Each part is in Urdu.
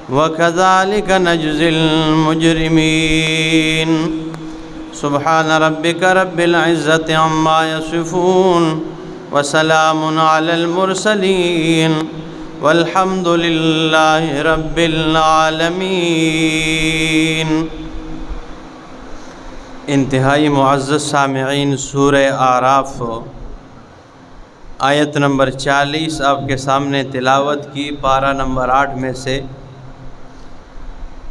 وكذلك نجزي المجرمين سبحان ربك رب العزة عما يصفون وسلام على المرسلين والحمد لله رب العالمين۔ انتہائی معزز سامعین، سورہ اعراف آیت نمبر 40 آپ کے سامنے تلاوت کی، پارہ نمبر 8 میں سے۔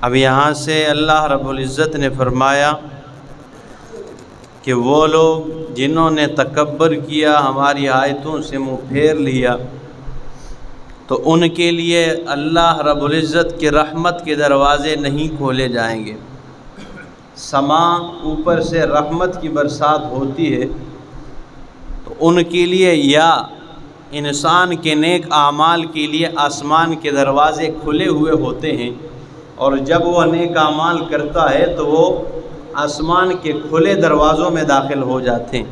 اب یہاں سے اللہ رب العزت نے فرمایا کہ وہ لوگ جنہوں نے تکبر کیا، ہماری آیتوں سے منہ پھیر لیا، تو ان کے لیے اللہ رب العزت کی رحمت کے دروازے نہیں کھولے جائیں گے۔ سماء اوپر سے رحمت کی برسات ہوتی ہے، تو ان کے لیے یا انسان کے نیک اعمال کے لیے آسمان کے دروازے کھلے ہوئے ہوتے ہیں، اور جب وہ نیک اعمال کرتا ہے تو وہ آسمان کے کھلے دروازوں میں داخل ہو جاتے ہیں،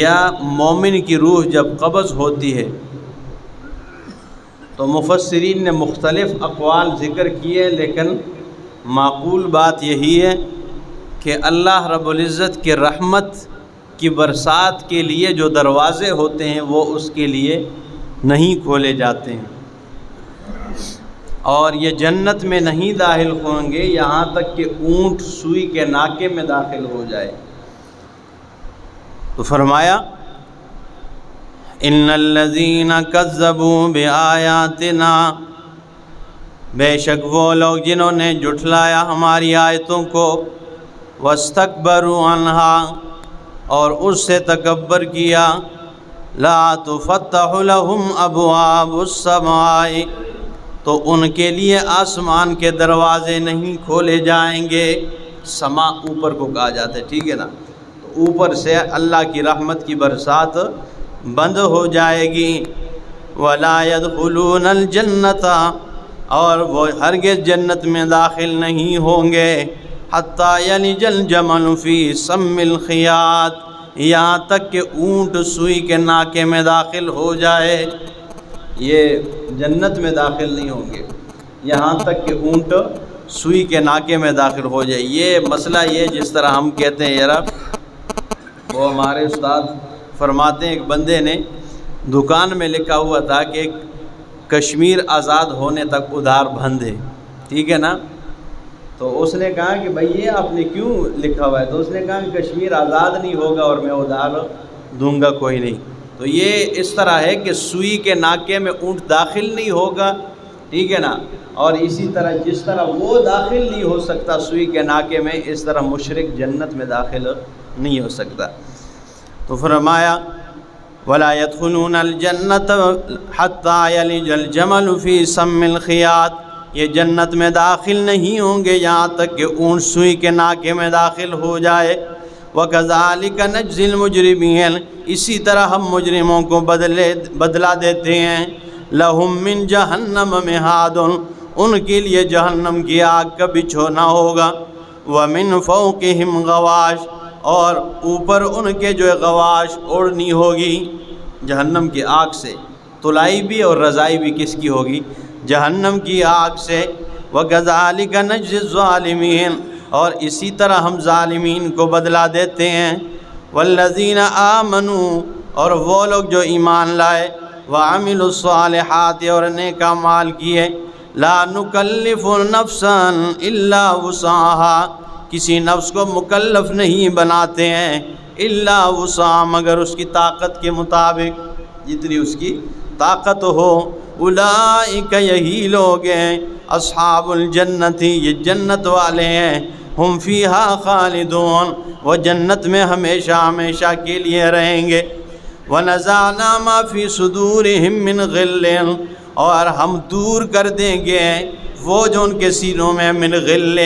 یا مومن کی روح جب قبض ہوتی ہے تو مفسرین نے مختلف اقوال ذکر کیے، لیکن معقول بات یہی ہے کہ اللہ رب العزت کی رحمت کی برسات کے لیے جو دروازے ہوتے ہیں وہ اس کے لیے نہیں کھولے جاتے ہیں، اور یہ جنت میں نہیں داخل ہوں گے یہاں تک کہ اونٹ سوئی کے ناکے میں داخل ہو جائے۔ تو فرمایا ان الذین کذبوا بآیاتنا، بے شک وہ لوگ جنہوں نے جھٹلایا ہماری آیتوں کو، واستکبروا عنہا، اور اس سے تکبر کیا، لا تفتح لهم ابواب السماء، تو ان کے لیے آسمان کے دروازے نہیں کھولے جائیں گے۔ سما اوپر کو کہا جاتا ہے، ٹھیک ہے نا؟ تو اوپر سے اللہ کی رحمت کی برسات بند ہو جائے گی۔ ولا يدخلون الجنۃ، اور وہ ہرگز جنت میں داخل نہیں ہوں گے، حتی یلج الجمل فی سم الخیاط، یہاں تک کہ اونٹ سوئی کے ناکے میں داخل ہو جائے۔ یہ جنت میں داخل نہیں ہوں گے یہاں تک کہ اونٹ سوئی کے ناکے میں داخل ہو جائے۔ یہ مسئلہ یہ جس طرح ہم کہتے ہیں یار، وہ ہمارے استاد فرماتے ہیں ایک بندے نے دکان میں لکھا ہوا تھا کہ کشمیر آزاد ہونے تک ادھار بند ہے، ٹھیک ہے نا؟ تو اس نے کہا کہ بھئی یہ آپ نے کیوں لکھا ہوا ہے؟ تو اس نے کہا کہ کشمیر آزاد نہیں ہوگا اور میں ادھار دوں گا کوئی نہیں۔ تو یہ اس طرح ہے کہ سوئی کے ناکے میں اونٹ داخل نہیں ہوگا، ٹھیک ہے نا؟ اور اسی طرح جس طرح وہ داخل نہیں ہو سکتا سوئی کے ناکے میں، اس طرح مشرک جنت میں داخل نہیں ہو سکتا۔ تو فرمایا ولا يدخلون الجنۃ حتی یلج الجمل فی سم الخیاط، یہ جنت میں داخل نہیں ہوں گے یہاں تک کہ اونٹ سوئی کے ناکے میں داخل ہو جائے۔ وَكَذَلِكَ نَجْزِي الْمُجْرِمِينَ، اسی طرح ہم مجرموں کو بدلہ دیتے ہیں۔ لَهُم مِّن جَهَنَّمَ مِہَادٌ، ان کے لیے جہنم کی آگ کا بچھونا ہوگا۔ وَمِن فَوْقِهِمْ غَوَاشٍ، اور اوپر ان کے جو غواش اوڑھنی ہوگی جہنم کی آگ سے۔ طلائی بھی اور رضائی بھی کس کی ہوگی؟ جہنم کی آگ سے۔ وَكَذَلِكَ نَجْزِي الظَّالِمِينَ، اور اسی طرح ہم ظالمین کو بدلہ دیتے ہیں۔ وَالَّذِينَ آمَنُوا، اور وہ لوگ جو ایمان لائے، وَعَمِلُوا الصَّالِحَاتِ، اور نیک اعمال کیے، لَا نُكَلِّفُ نَفْسًا إِلَّا وُسْعَهَا، کسی نفس کو مکلف نہیں بناتے ہیں، الا وسعها، مگر اس کی طاقت کے مطابق، جتنی اس کی طاقت ہو۔ اولئک، یہی لوگ ہیں، اصحاب الجنت، یہ جنت والے ہیں، ہم فیہا خالدون، وہ جنت میں ہمیشہ ہمیشہ کے لیے رہیں گے۔ ونزعنا ما فی صدورہم من غل، اور ہم دور کر دیں گے وہ جو ان کے سینوں میں من غل،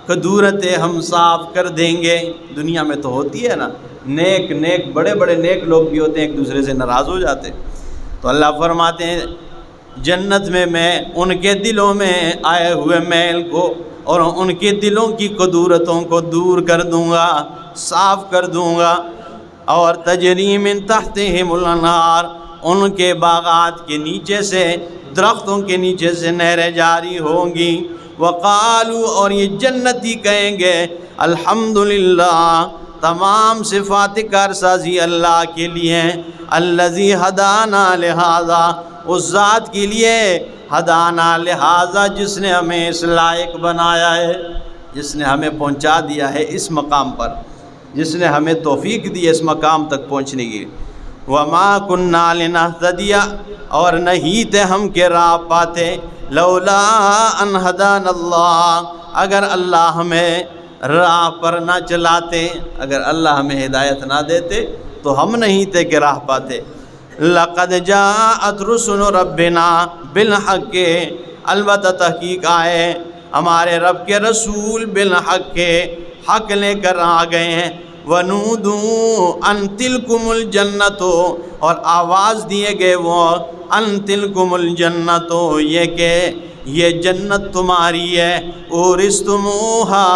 کدورتیں ہم صاف کر دیں گے۔ دنیا میں تو ہوتی ہے نا، نیک بڑے بڑے نیک لوگ بھی ہوتے ہیں ایک دوسرے سے ناراض ہو جاتے ہیں۔ تو اللہ فرماتے ہیں جنت میں ان کے دلوں میں آئے ہوئے میل کو اور ان کے دلوں کی قدورتوں کو دور کر دوں گا، صاف کر دوں گا۔ اور تجری من تحتہم الانہار، ان کے باغات کے نیچے سے، درختوں کے نیچے سے نہریں جاری ہوں گی۔ وقالو، اور یہ جنتی کہیں گے الحمدللہ، تمام صفات کارسازی اللہ کے لیے، الذی ہدانا لہذا، اس ذات کے لیے، ہدانا لہذا، جس نے ہمیں اس لائق بنایا ہے، جس نے ہمیں پہنچا دیا ہے اس مقام پر، جس نے ہمیں توفیق دی اس مقام تک پہنچنے کی۔ وما کننا لنہتدی، اور نہیں تھے ہم کہ راہ پاتے، لولا ان ہدانا اللہ، اگر اللہ ہمیں راہ پر نہ چلاتے، اگر اللہ ہمیں ہدایت نہ دیتے تو ہم نہیں تھے کہ راہ پاتے۔ لقد جاءت رسل ربنا بالحق، البتہ تحقیق آئے ہمارے رب کے رسول بالحق، حق لے کر آ گئے ہیں۔ وَنُودُوا أَن تِلْكُمُ الْجَنَّةُ، اور آواز دیے گئے وہ، أَن تِلْكُمُ الْجَنَّةُ، یہ کہ یہ جنت تمہاری ہے، اورثتموہا،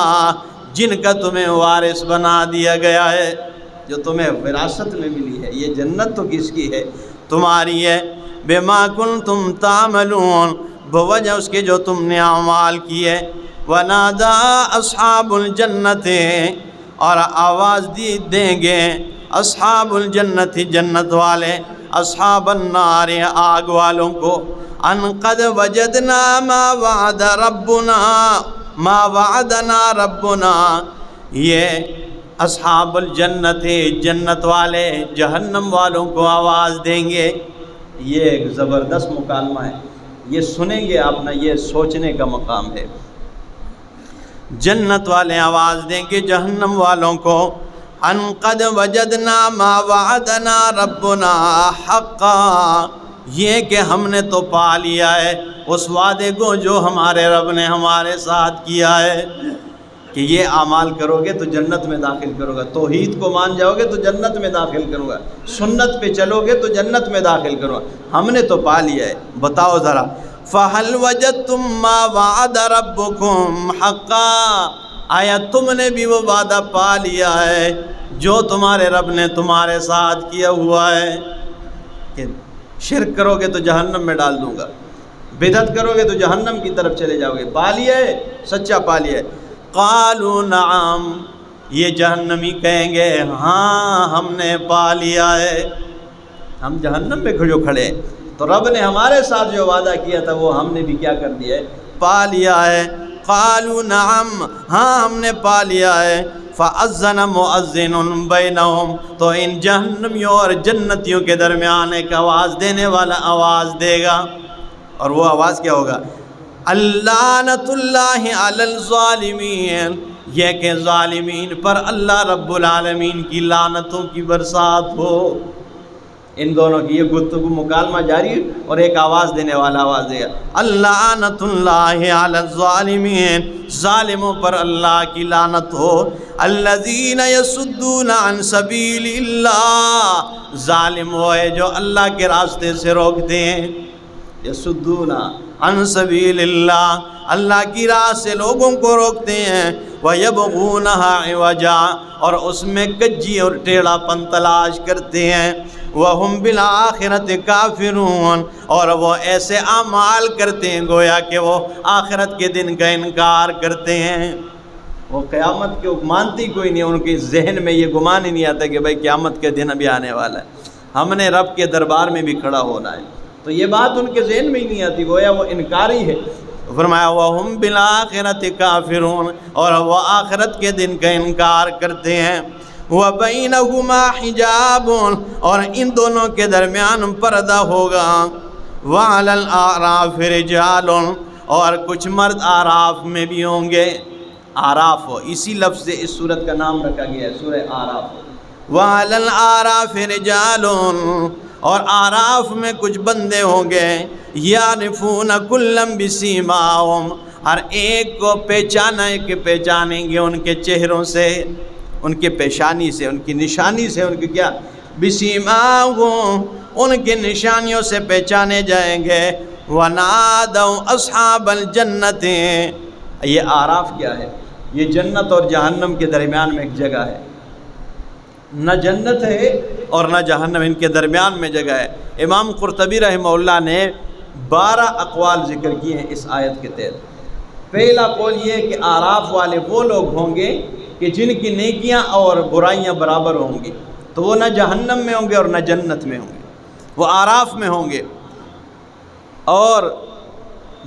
جن کا تمہیں وارث بنا دیا گیا ہے، جو تمہیں وراثت میں ملی ہے، یہ جنت تو کس کی ہے؟ تمہاری ہے۔ بما کنتم تعملون، بوجہ اس کے جو تم نے اعمال کیے۔ ونادا اصحاب الجنت، اور آواز دیں گے اصحاب الجنت، جنت والے، اصحاب النار، آگ والوں کو، ان قد وجدنا ما وعد ربنا، ما وعدنا ربنا، یہ اصحاب الجنت، جنت والے جہنم والوں کو آواز دیں گے۔ یہ ایک زبردست مکالمہ ہے، یہ سنیں گے آپ نا، یہ سوچنے کا مقام ہے۔ جنت والے آواز دیں گے جہنم والوں کو، ان قد وجدنا ما وعدنا ربنا حقا، یہ کہ ہم نے تو پا لیا ہے اس وعدے کو جو ہمارے رب نے ہمارے ساتھ کیا ہے، کہ یہ اعمال کرو گے تو جنت میں داخل کرو گا، توحید کو مان جاؤ گے تو جنت میں داخل کروں گا، سنت پہ چلو گے تو جنت میں داخل کروں گا، ہم نے تو پا لیا ہے۔ بتاؤ ذرا، فَهَلْ وَجَدْتُم مَّا وَعَدَ رَبُّكُمْ حَقًّا، آیا تم نے بھی وہ وعدہ پا لیا ہے جو تمہارے رب نے تمہارے ساتھ کیا ہوا ہے؟ کہ شرک کرو گے تو جہنم میں ڈال دوں گا، بدعت کرو گے تو جہنم کی طرف چلے جاؤ گے، پا لیا ہے، سچا پا لیا ہے۔ قالوا نعم، یہ جہنمی کہیں گے ہاں ہم نے پا لیا ہے، ہم جہنم میں جو کھڑے ہیں تو رب نے ہمارے ساتھ جو وعدہ کیا تھا وہ ہم نے بھی کیا کر دیا ہے، پا لیا ہے۔ قالوا نعم، ہاں ہم نے پا لیا ہے۔ فَأَذَّنَ مُؤَذِّنٌ بَيْنَهُمْ، تو ان جہنمیوں اور جنتیوں کے درمیان ایک آواز دینے والا آواز دے گا، اور وہ آواز کیا ہوگا؟ اللعنۃ اللہ علی الظالمین، یہ کہ ظالمین پر اللہ رب العالمین کی لعنتوں کی برسات ہو۔ ان دونوں کی یہ گفتگو مکالمہ جاری، اور ایک آواز دینے والا آواز دے گا، اللعنۃ اللہ علی الظالمین، ظالموں پر اللہ کی لعنت ہو۔ الذین یصدون عن سبیل اللہ، ظالم وہ ہے جو اللہ کے راستے سے روکتے ہیں، یصدون عن سبیل اللہ، اللہ کی راہ سے لوگوں کو روکتے ہیں، وَيَبْغُونَهَا عِوَجًا، اور اس میں کجی اور ٹیڑھا پن تلاش کرتے ہیں، وَهُمْ بِالْآخِرَةِ كَافِرُونَ، اور وہ ایسے اعمال کرتے ہیں گویا کہ وہ آخرت کے دن کا انکار کرتے ہیں۔ وہ قیامت کے مانتی کوئی نہیں، ان کے ذہن میں یہ گمان ہی نہیں آتا کہ بھائی قیامت کے دن ابھی آنے والا ہے، ہم نے رب کے دربار میں بھی کھڑا ہونا ہے، تو یہ بات ان کے ذہن میں ہی نہیں آتی، گویا وہ انکاری ہے۔ فرمایا وَهُمْ بِالْآخِرَةِ كَافِرُونَ، اور وہ آخرت کے دن کا انکار کرتے ہیں۔ وَبَيْنَهُمَا حِجَابٌ، اور ان دونوں کے درمیان پردہ ہوگا۔ وَعَلَى الْأَعْرَافِ رِجَالٌ، اور کچھ مرد آراف میں بھی ہوں گے۔ آراف ہو، اسی لفظ سے اس سورت کا نام رکھا گیا ہے، سورہ آراف۔ وَعَلَى الْأَعْرَافِ رِجَالٌ، اور آراف میں کچھ بندے ہوں گے، یعرفون کلا بسیماہم، ہر ایک کو پہچانیں گے ان کے چہروں سے، ان کے پیشانی سے، ان کی نشانی سے، ان کے کیا بسیماہم، ان کے نشانیوں سے پہچانے جائیں گے۔ ونادوا اصحاب الجنت، یہ آراف کیا ہے؟ یہ جنت اور جہنم کے درمیان میں ایک جگہ ہے، نہ جنت ہے اور نہ جہنم، ان کے درمیان میں جگہ ہے۔ امام قرطبی رحمہ اللہ نے 12 اقوال ذکر کیے ہیں اس آیت کے تحت۔ پہلا قول یہ ہے کہ اعراف والے وہ لوگ ہوں گے کہ جن کی نیکیاں اور برائیاں برابر ہوں گی، تو وہ نہ جہنم میں ہوں گے اور نہ جنت میں ہوں گے، وہ اعراف میں ہوں گے۔ اور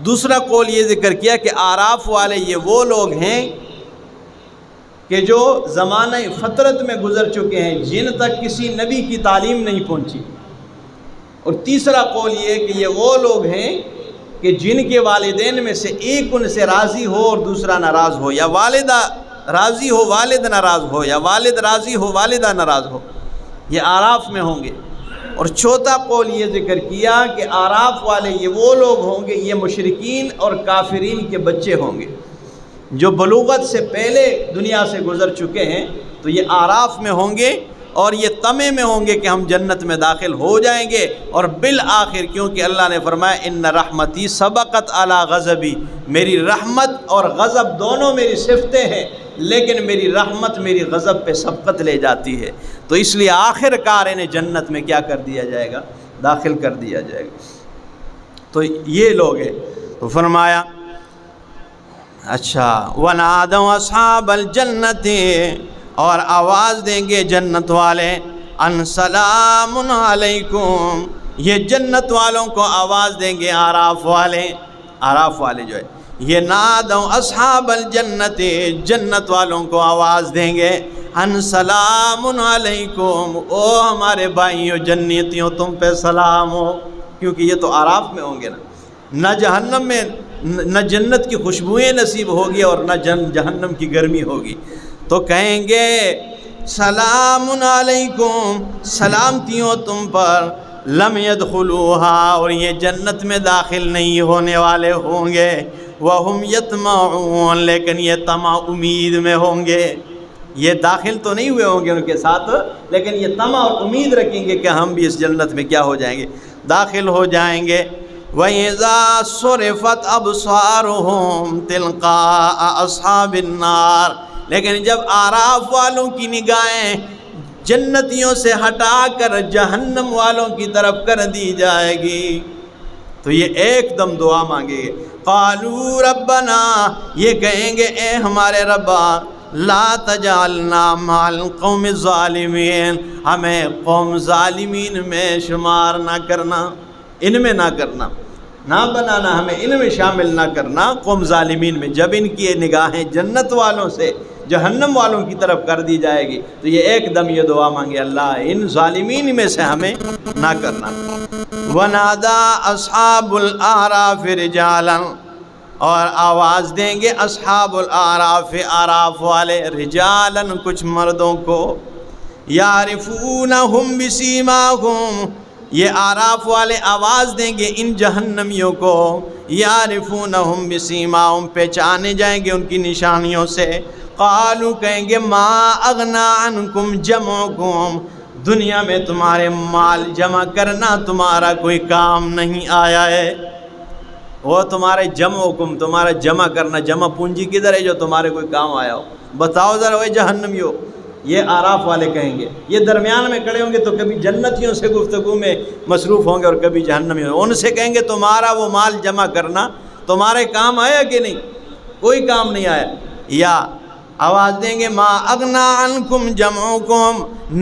دوسرا قول یہ ذکر کیا کہ اعراف والے یہ وہ لوگ ہیں کہ جو زمانہ فطرت میں گزر چکے ہیں، جن تک کسی نبی کی تعلیم نہیں پہنچی۔ اور تیسرا قول یہ ہے کہ یہ وہ لوگ ہیں کہ جن کے والدین میں سے ایک ان سے راضی ہو اور دوسرا ناراض ہو، یا والدہ راضی ہو والد ناراض ہو، یا والد راضی ہو والدہ ناراض ہو، یہ اعراف میں ہوں گے۔ اور چوتھا قول یہ ذکر کیا کہ اعراف والے یہ وہ لوگ ہوں گے، یہ مشرکین اور کافرین کے بچے ہوں گے جو بلوغت سے پہلے دنیا سے گزر چکے ہیں، تو یہ اعراف میں ہوں گے اور یہ طمع میں ہوں گے کہ ہم جنت میں داخل ہو جائیں گے۔ اور بالآخر کیونکہ اللہ نے فرمایا ان رحمتی سبقت علی غضبی، میری رحمت اور غضب دونوں میری صفتیں ہیں، لیکن میری رحمت میری غضب پہ سبقت لے جاتی ہے، تو اس لیے آخر کار انہیں جنت میں کیا کر دیا جائے گا؟ داخل کر دیا جائے گا۔ تو یہ لوگ ہیں۔ تو فرمایا اچھا وَنَادَوْا أَصْحَابَ الْجَنَّةِ، اور آواز دیں گے جنت والے، ان سلام علیکم، یہ جنت والوں کو آواز دیں گے اعراف والے جو ہے یہ نادوا اصحاب الجنت، جنت والوں کو آواز دیں گے، ان سلام علیکم، او ہمارے بھائیوں جنتیوں تم پہ سلام ہو، کیونکہ یہ تو اعراف میں ہوں گے نا، نہ جہنم میں نہ جنت کی خوشبوئیں نصیب ہوگی اور نہ جہنم کی گرمی ہوگی، تو کہیں گے سلام علیکم، سلامتیوں تم پر، لم يدخلوها، اور یہ جنت میں داخل نہیں ہونے والے ہوں گے، وہم یطمعون، لیکن یہ طمع امید میں ہوں گے، یہ داخل تو نہیں ہوئے ہوں گے ان کے ساتھ، لیکن یہ طمع اور امید رکھیں گے کہ ہم بھی اس جنت میں کیا ہو جائیں گے؟ داخل ہو جائیں گے۔ وَإِذَا صُرِفَتْ أَبْصَارُهُمْ تِلْقَاءَ أَصْحَابِ النَّارِ، لیکن جب اعراف والوں کی نگاہیں جنتیوں سے ہٹا کر جہنم والوں کی طرف کر دی جائے گی، تو یہ ایک دم دعا مانگے گے، قالوا ربنا، یہ کہیں گے اے ہمارے ربا، لا تجعلنا مع القوم الظالمین، ہمیں قوم ظالمین میں شمار نہ کرنا، ان میں نہ کرنا، نہ بنانا، ہمیں ان میں شامل نہ کرنا، قوم ظالمین میں۔ جب ان کی نگاہیں جنت والوں سے جہنم والوں کی طرف کر دی جائے گی تو یہ ایک دم یہ دعا مانگے، اللہ ان ظالمین میں سے ہمیں نہ کرنا۔ وَنَادَا أَصْحَابُ الْأَعْرَافِ رِجَالًا، اور آواز دیں گے اصحاب الاعراف، اعراف والے، رجالاً کچھ مردوں کو، یعرفونہم بسیماہم، یہ اعراف والے آواز دیں گے ان جہنمیوں کو، یعرفونہم بسیماہم، پہچانے جائیں گے ان کی نشانیوں سے، قالوا کہیں گے ما اغنا عنکم جمعکم، دنیا میں تمہارے مال جمع کرنا تمہارا کوئی کام نہیں آیا ہے، وہ تمہارے جمعکم، تمہارا جمع کرنا، جمع پونجی کدھر ہے جو تمہارے کوئی کام آیا ہو؟ بتاؤ ذرا وہ جہنمیوں، یہ اعراف والے کہیں گے، یہ درمیان میں کھڑے ہوں گے تو کبھی جنتیوں سے گفتگو میں مصروف ہوں گے اور کبھی جہنمیوں، ان سے کہیں گے تمہارا وہ مال جمع کرنا تمہارے کام آیا کہ نہیں؟ کوئی کام نہیں آیا۔ یا آواز دیں گے ما اغنا عنکم جمعکم،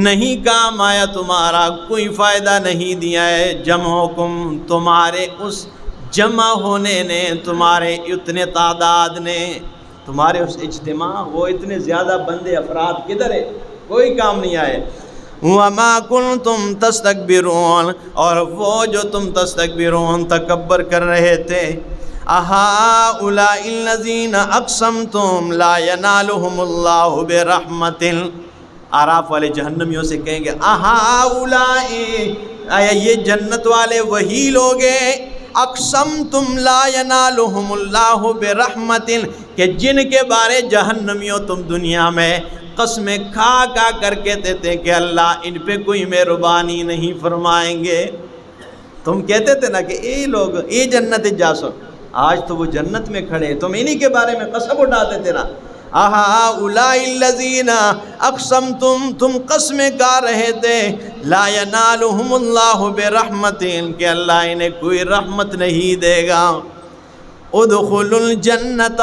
نہیں کام آیا تمہارا، کوئی فائدہ نہیں دیا ہے، جمعکم، تمہارے اس جمع ہونے نے، تمہارے اتنے تعداد نے، تمہارے اس اجتماع، وہ اتنے زیادہ بندے افراد کدھر ہے؟ کوئی کام نہیں آئے۔ وَمَا كُنْتُمْ تَسْتَكْبِرُونَ، اور وہ جو تم تستکبرون تکبر کر رہے تھے، أَهَٰؤُلَاءِ الَّذِينَ أَقْسَمْتُمْ لَا يَنَالُهُمُ اللَّهُ بِرَحْمَةٍ، اعراف والے جہنمیوں سے کہیں گے أَهَٰؤُلَاءِ، آیا یہ جنت والے وہی لوگ ہیں، اقسمتم لا ینالہم اللہ برحمت، کہ جن کے بارے جہنمیوں تم دنیا میں قسمیں کھا کر کہتے تھے کہ اللہ ان پہ کوئی مہربانی نہیں فرمائیں گے۔ تم کہتے تھے نا کہ اے لوگ اے جنت جاسو، آج تو وہ جنت میں کھڑے، تم انہی کے بارے میں قسم اٹھاتے تھے نا، اہؤلاء الذین اقسمتم، تم قسمیں کھا رہے تھے، لا ینالہم اللہ برحمت، کہ اللہ انہیں کوئی رحمت نہیں دے گا، ادخلوا الجنت،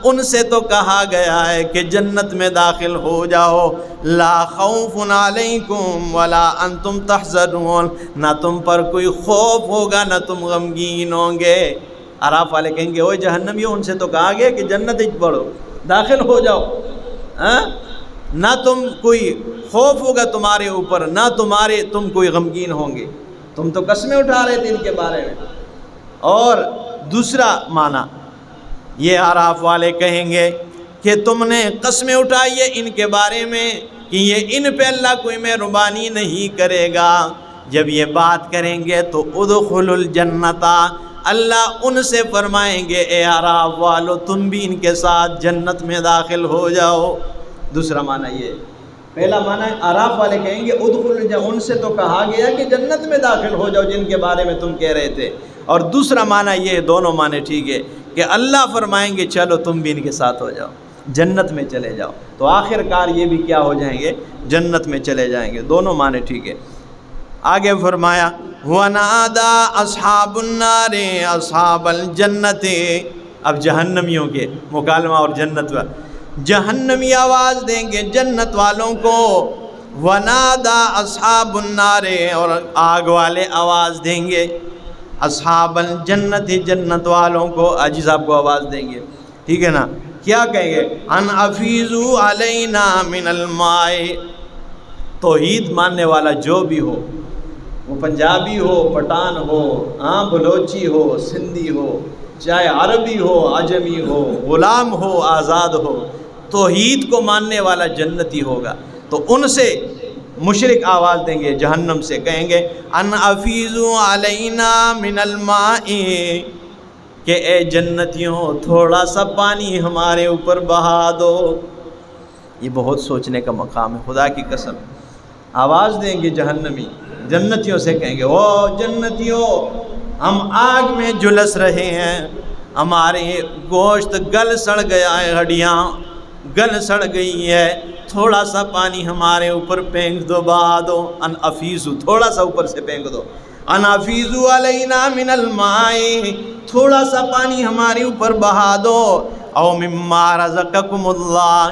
ان سے تو کہا گیا ہے کہ جنت میں داخل ہو جاؤ، لا خوف علیکم ولا انتم تحزنون، نہ تم پر کوئی خوف ہوگا نہ تم غمگین ہوں گے۔ اعراف والے کہیں گے اوے جہنمیوں، ان سے تو کہا گیا کہ جنت ہی پڑھو، داخل ہو جاؤ، نہ تم کوئی خوف ہوگا تمہارے اوپر، نہ تم کوئی غمگین ہوں گے، تم تو قسمیں اٹھا رہے تھے ان کے بارے میں۔ اور دوسرا معنی یہ اعراف والے کہیں گے کہ تم نے قسمیں اٹھائی ہے ان کے بارے میں کہ یہ ان پہ اللہ کوئی مہربانی نہیں کرے گا، جب یہ بات کریں گے تو ادخلوا الجنت، اللہ ان سے فرمائیں گے اے اعراف والو تم بھی ان کے ساتھ جنت میں داخل ہو جاؤ۔ دوسرا معنی یہ، پہلا معنی اعراف والے کہیں گے ادخلوا الجنت، ان سے تو کہا گیا کہ جنت میں داخل ہو جاؤ جن کے بارے میں تم کہہ رہے تھے، اور دوسرا معنی یہ، دونوں معنی ٹھیک ہے کہ اللہ فرمائیں گے چلو تم بھی ان کے ساتھ ہو جاؤ، جنت میں چلے جاؤ، تو آخر کار یہ بھی کیا ہو جائیں گے، جنت میں چلے جائیں گے، دونوں معنی ٹھیک ہے۔ آگے فرمایا وَنَادَى أَصْحَابُ النَّارِ أَصْحَابَ الْجَنَّةِ، اب جہنمیوں کے مکالمہ اور جنت و جہنمی آواز دیں گے جنت والوں کو، وَنَادَى أَصْحَابُ النَّارِ، اور آگ والے آواز دیں گے اصحاب الجنت، جنت والوں کو، حاجی صاحب کو آواز دیں گے، ٹھیک ہے نا، کیا کہیں گے، ان افیضوا علینا من الماء، توحید ماننے والا جو بھی ہو، وہ پنجابی ہو، پٹھان ہو، بلوچی ہو، سندھی ہو، چاہے عربی ہو، عجمی ہو، غلام ہو، آزاد ہو، توحید کو ماننے والا جنتی ہوگا، تو ان سے مشرک آواز دیں گے جہنم سے، کہیں گے ان افیضوا علینا من الماء، کہ اے جنتیوں تھوڑا سا پانی ہمارے اوپر بہا دو۔ یہ بہت سوچنے کا مقام ہے، خدا کی قسم، آواز دیں گے جہنمی جنتیوں سے، کہیں گے او جنتیوں ہم آگ میں جھلس رہے ہیں، ہمارے گوشت گل سڑ گیا ہے، ہڈیاں گل سڑ گئی ہے، تھوڑا سا پانی ہمارے اوپر پھینک دو، بہا دو، ان افیضوا، تھوڑا سا اوپر سے پھینک دو، ان افیضوا علینا من الماء، تھوڑا سا پانی ہمارے اوپر بہا دو، او مما رزقکم اللہ،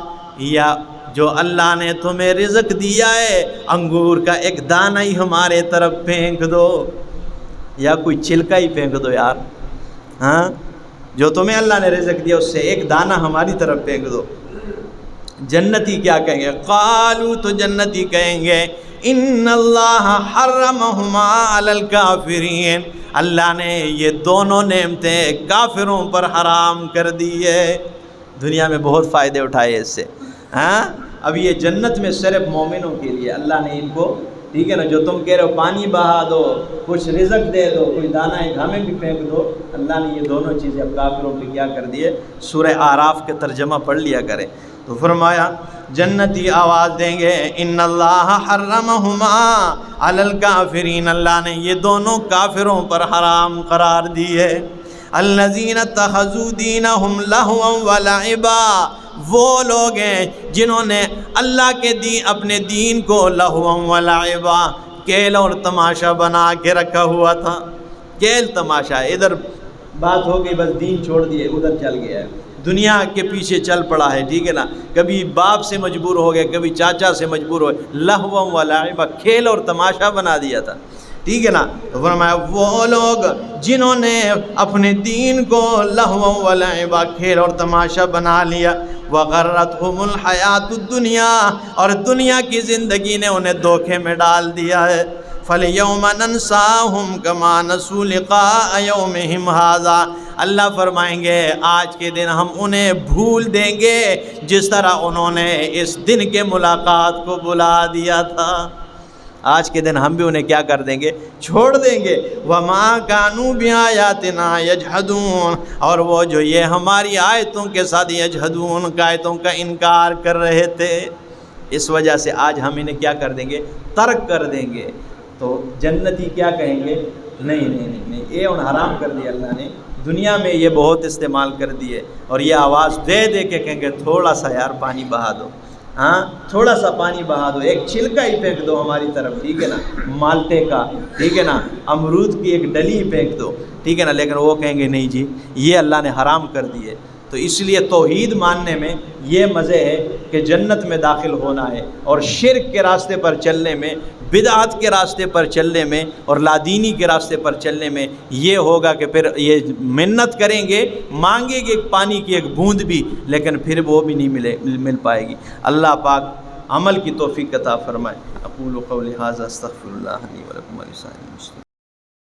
یا جو اللہ نے تمہیں رزق دیا ہے انگور کا ایک دانہ ہی ہمارے طرف پھینک دو، یا کوئی چھلکا ہی پھینک دو یار، جو تمہیں اللہ نے رزق دیا اس سے ایک دانہ ہماری طرف پھینک دو۔ جنتی کیا کہیں گے، قالوا، تو جنتی کہیں گے ان اللہ حرمہما علی الکافرین، اللہ نے یہ دونوں نعمتیں کافروں پر حرام کر دی ہے۔ دنیا میں بہت فائدے اٹھائے اس سے، اب یہ جنت میں صرف مومنوں کے لیے اللہ نے ان کو، ٹھیک ہے نا، جو تم کہہ رہے ہو پانی بہا دو، کچھ رزق دے دو، کوئی دانہ ایک ہمیں بھی پھینک دو، اللہ نے یہ دونوں چیزیں اب کافروں پہ کیا کر دیے۔ سورہ اعراف کے ترجمہ پڑھ لیا کریں، تو فرمایا جنتی آواز دیں گے ان اللہ حرمہما علی الکافرین، اللہ نے یہ دونوں کافروں پر حرام قرار دی ہے۔ الذین اتخذوا دینہم لہوا ولعبا، وہ لوگ ہیں جنہوں نے اللہ کے دین، اپنے دین کو لہوا ولعبا، کھیل اور تماشا بنا کے رکھا ہوا تھا۔ کھیل تماشا، ادھر بات ہو گئی بس دین چھوڑ دیے، ادھر چل گیا ہے، دنیا کے پیچھے چل پڑا ہے، ٹھیک ہے نا، کبھی باپ سے مجبور ہو گئے، کبھی چاچا سے مجبور ہو گئے، لہوا ولعبا، کھیل اور تماشا بنا دیا تھا، ٹھیک ہے نا۔ تو فرمایا وہ لوگ جنہوں نے اپنے دین کو لہوا ولعبا، کھیل اور تماشا بنا لیا، وغرتہم الحیات الدنیا، اور دنیا کی زندگی نے انہیں دھوکے میں ڈال دیا ہے۔ فَالْيَوْمَ نَنْسَاهُمْ كَمَا نَسُوا لِقَاءَ يَوْمِهِمْ هَذَا، اللہ فرمائیں گے آج کے دن ہم انہیں بھول دیں گے جس طرح انہوں نے اس دن کے ملاقات کو بلا دیا تھا، آج کے دن ہم بھی انہیں کیا کر دیں گے، چھوڑ دیں گے۔ وَمَا كَانُوا بِآيَاتِنَا يَجْحَدُونَ، اور وہ جو یہ ہماری آیتوں کے ساتھ یجحدون، آیتوں کا انکار کر رہے تھے، اس وجہ سے آج ہم انہیں کیا کر دیں گے، ترک کر دیں گے۔ تو جنتی کیا کہیں گے، نہیں یہ ان حرام کر دیا اللہ نے. دنیا میں یہ بہت استعمال کر دیے اور یہ آواز دے دے کے کہیں گے تھوڑا سا یار پانی بہا دو, ہاں تھوڑا سا پانی بہا دو, ایک چھلکا ہی پھینک دو ہماری طرف, ٹھیک ہے نا, مالٹے کا, ٹھیک ہے نا, امرود کی ایک ڈلی پھینک دو, ٹھیک ہے نا, لیکن وہ کہیں گے نہیں جی یہ اللہ نے حرام کر دیے. تو اس لیے توحید ماننے میں یہ مزے ہے کہ جنت میں داخل ہونا ہے, اور شرک کے راستے پر چلنے میں, بدعت کے راستے پر چلنے میں اور لادینی کے راستے پر چلنے میں یہ ہوگا کہ پھر یہ منت کریں گے, مانگیں گے پانی کی ایک بوند بھی, لیکن پھر وہ بھی نہیں مل پائے گی. اللہ پاک عمل کی توفیق عطا فرمائے. اقول قولی ھذا استغفر اللہ لی ولکم ولسائر المسلمین.